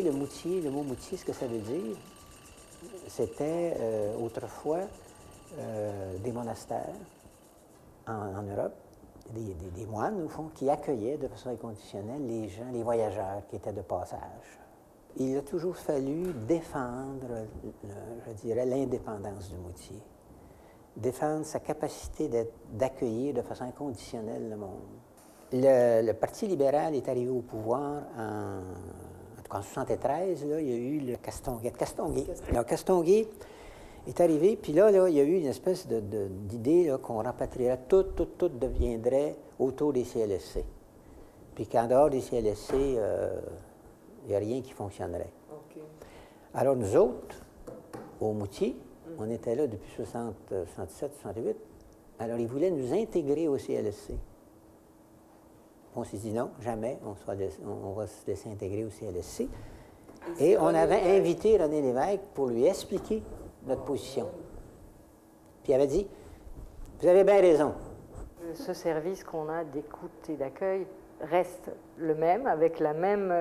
le moutier, le mot moutier, ce que ça veut dire, c'était autrefois des monastères en Europe, des moines, au fond, qui accueillaient de façon inconditionnelle les gens, les voyageurs qui étaient de passage. Il a toujours fallu défendre, je dirais, l'indépendance du moutier, défendre sa capacité d'accueillir de façon inconditionnelle le monde. Le Parti libéral est arrivé au pouvoir en 1973, là, il y a eu le Castonguay. Castonguay est arrivé, puis là, il y a eu une espèce d'idée qu'on rapatrierait, tout deviendrait autour des CLSC. Puis qu'en dehors des CLSC, il n'y a rien qui fonctionnerait. Okay. Alors nous autres, au Moutier, on était là depuis 67, 68, alors ils voulaient nous intégrer au CLSC. On s'est dit non, jamais, on va se laisser intégrer au CLSC. Et on avait invité René Lévesque pour lui expliquer notre position. Puis il avait dit, vous avez bien raison. Ce service qu'on a d'écoute et d'accueil reste le même, avec la même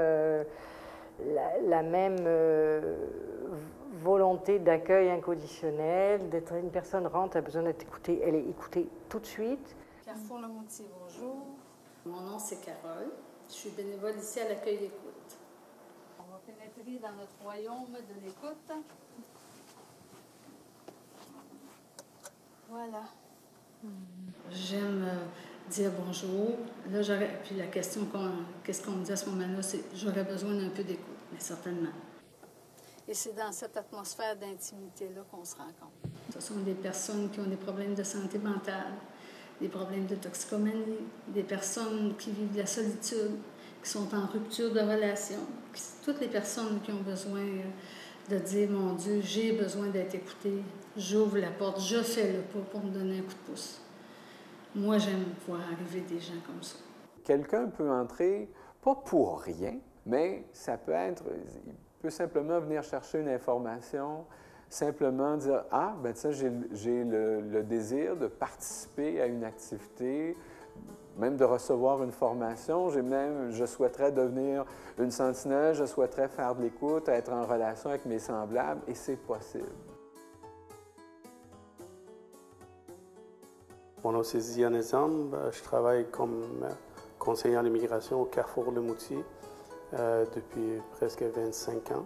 volonté d'accueil inconditionnel, d'être une personne rentre, a besoin d'être écoutée, elle est écoutée tout de suite. Carrefour Le Moutier, bonjour. Mon nom c'est Carole, je suis bénévole ici à l'accueil d'écoute. On va pénétrer dans notre royaume de l'écoute. Voilà. J'aime dire bonjour. Là, puis la question, qu'est-ce qu'on me dit à ce moment-là, c'est j'aurais besoin d'un peu d'écoute, mais certainement. Et c'est dans cette atmosphère d'intimité-là qu'on se rencontre. Ce sont des personnes qui ont des problèmes de santé mentale, des problèmes de toxicomanie, des personnes qui vivent de la solitude, qui sont en rupture de relation. Toutes les personnes qui ont besoin de dire, mon Dieu, j'ai besoin d'être écoutée, j'ouvre la porte, je fais le pas pour me donner un coup de pouce. Moi, j'aime voir arriver des gens comme ça. Quelqu'un peut entrer, pas pour rien, mais ça peut être, il peut simplement venir chercher une information, simplement dire « Ah, ben ça, j'ai le désir de participer à une activité, même de recevoir une formation, je souhaiterais devenir une sentinelle, je souhaiterais faire de l'écoute, être en relation avec mes semblables, et c'est possible. » Mon nom c'est Ziya Nizam, je travaille comme conseiller en immigration au Carrefour Le Moutier depuis presque 25 ans.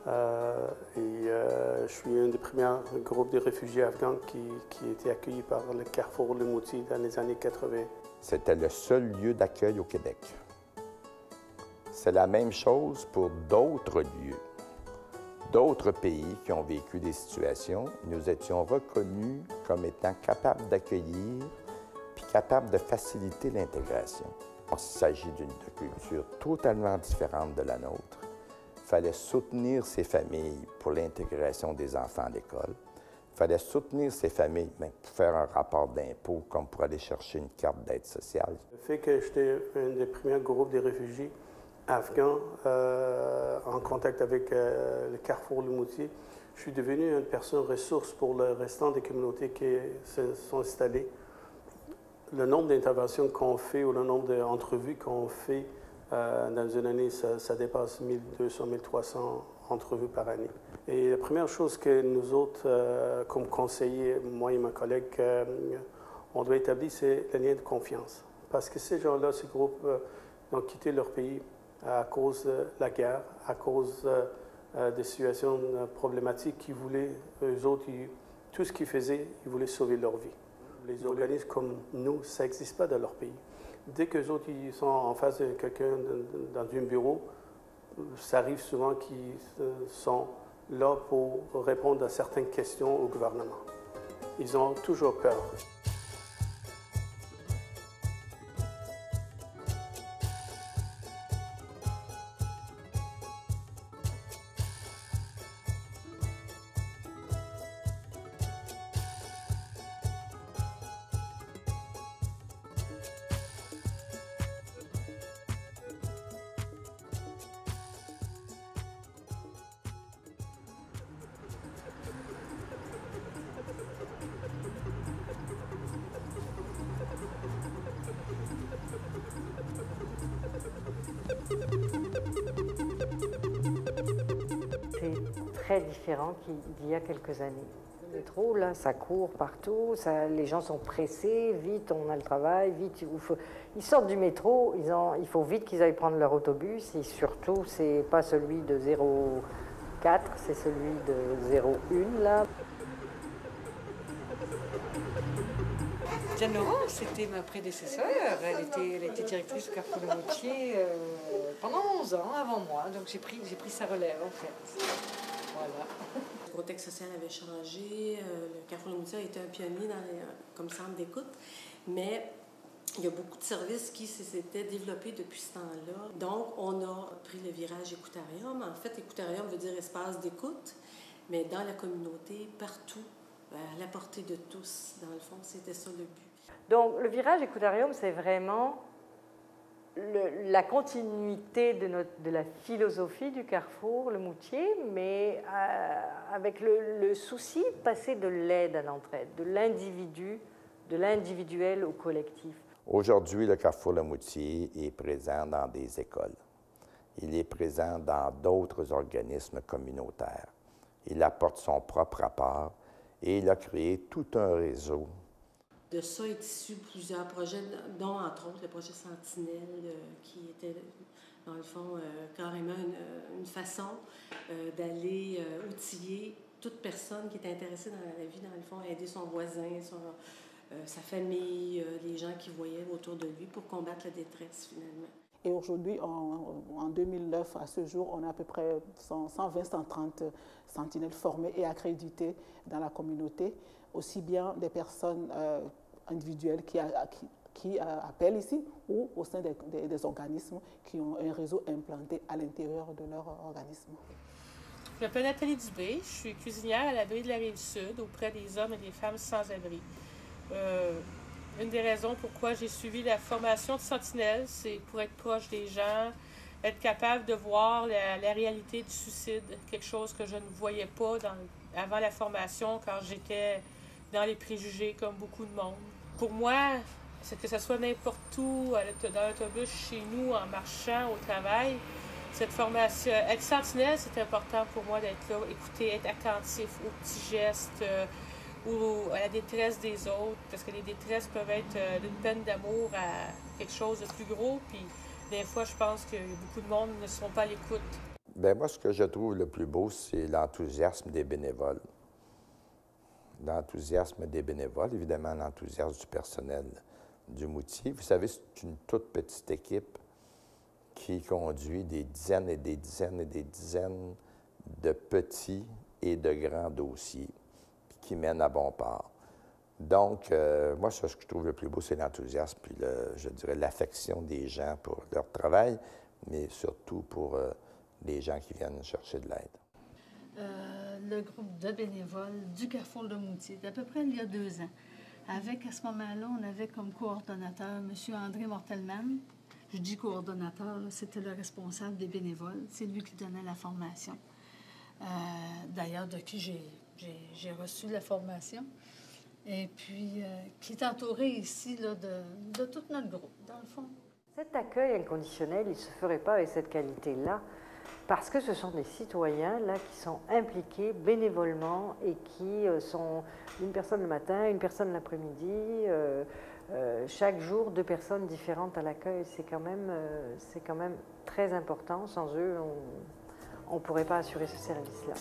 Je suis un des premiers groupes de réfugiés afghans qui a été accueilli par le Carrefour Le Moutier dans les années 80. C'était le seul lieu d'accueil au Québec. C'est la même chose pour d'autres lieux. D'autres pays qui ont vécu des situations, nous étions reconnus comme étant capables d'accueillir puis capables de faciliter l'intégration. Il s'agit d'une culture totalement différente de la nôtre. Il fallait soutenir ces familles pour l'intégration des enfants à l'école. Il fallait soutenir ces familles même pour faire un rapport d'impôt comme pour aller chercher une carte d'aide sociale. Le fait que j'étais un des premiers groupes de réfugiés afghans en contact avec le Carrefour Le Moutier, je suis devenu une personne ressource pour le restant des communautés qui se sont installées. Le nombre d'interventions qu'on fait ou le nombre d'entrevues qu'on fait dans une année, ça dépasse 1200, 1300 entrevues par année. Et la première chose que nous autres, comme conseillers, moi et ma collègue, on doit établir, c'est le lien de confiance. Parce que ces gens-là, ces groupes, ont quitté leur pays à cause de la guerre, à cause des situations problématiques qu'ils voulaient, eux autres, tout ce qu'ils faisaient, ils voulaient sauver leur vie. Les organismes comme nous, ça n'existe pas dans leur pays. Dès qu'eux autres ils sont en face de quelqu'un dans un bureau, ça arrive souvent qu'ils sont là pour répondre à certaines questions au gouvernement. Ils ont toujours peur. très différent qu'il y a quelques années. Le métro, là, ça court partout, les gens sont pressés, vite, on a le travail, vite, ils sortent du métro, il faut vite qu'ils aillent prendre leur autobus, et surtout, c'est pas celui de 04, c'est celui de 01, là. Diane Laurent, c'était ma prédécesseur. Elle était directrice du Carrefour Le Moutier pendant 11 ans avant moi. Donc j'ai pris sa relève, en fait. Voilà. Le contexte social avait changé. Le Carrefour Le Moutier a été un pionnier comme centre d'écoute. Mais il y a beaucoup de services qui s'étaient développés depuis ce temps-là. Donc, on a pris le virage Écoutarium. En fait, Écoutarium veut dire espace d'écoute, mais dans la communauté, partout, à la portée de tous, dans le fond, c'était ça le but. Donc, le virage Écoutarium, c'est vraiment la continuité de la philosophie du Carrefour Le Moutier, mais avec le souci de passer de l'aide à l'entraide, de l'individuel au collectif. Aujourd'hui, le Carrefour Le Moutier est présent dans des écoles. Il est présent dans d'autres organismes communautaires. Il apporte son propre apport et il a créé tout un réseau. De ça est issu plusieurs projets, dont entre autres le projet Sentinelle, qui était dans le fond carrément une façon d'aller outiller toute personne qui est intéressée dans la vie, dans le fond, aider son voisin, sa famille, les gens qui voyaient autour de lui pour combattre la détresse finalement. Et aujourd'hui, en 2009, à ce jour, on a à peu près 120-130 sentinelles formées et accréditées dans la communauté, aussi bien des personnes individuelles qui appellent ici ou au sein des organismes qui ont un réseau implanté à l'intérieur de leur organisme. Je m'appelle Nathalie Dubé, je suis cuisinière à l'abri de la Rive-Sud auprès des hommes et des femmes sans-abri. Une des raisons pourquoi j'ai suivi la formation de Sentinelle, c'est pour être proche des gens, être capable de voir la réalité du suicide, quelque chose que je ne voyais pas avant la formation quand j'étais dans les préjugés comme beaucoup de monde. Pour moi, c'est que ce soit n'importe où, dans l'autobus, chez nous, en marchant au travail, cette formation, être sentinelle, c'est important pour moi d'être là, écouter, être attentif aux petits gestes, ou à la détresse des autres, parce que les détresses peuvent être d'une peine d'amour à quelque chose de plus gros, puis des fois, je pense que beaucoup de monde ne seront pas à l'écoute. Bien, moi, ce que je trouve le plus beau, c'est l'enthousiasme des bénévoles. L'enthousiasme des bénévoles, évidemment, l'enthousiasme du personnel du Moutier. Vous savez, c'est une toute petite équipe qui conduit des dizaines et des dizaines et des dizaines de petits et de grands dossiers qui mènent à bon port. Donc, moi, ce que je trouve le plus beau, c'est l'enthousiasme, puis je dirais l'affection des gens pour leur travail, mais surtout pour les gens qui viennent chercher de l'aide. Le groupe de bénévoles du Carrefour Le Moutier, d'à peu près il y a 2 ans. Avec, à ce moment-là, on avait comme coordonnateur M. André Mortelman. Je dis coordonnateur, c'était le responsable des bénévoles. C'est lui qui donnait la formation. D'ailleurs, de qui j'ai reçu la formation. Et puis, qui est entouré ici là, de tout notre groupe, dans le fond. Cet accueil inconditionnel, il ne se ferait pas avec cette qualité-là, parce que ce sont des citoyens là, qui sont impliqués bénévolement et qui sont une personne le matin, une personne l'après-midi, chaque jour 2 personnes différentes à l'accueil. C'est quand même très important. Sans eux, on ne pourrait pas assurer ce service-là.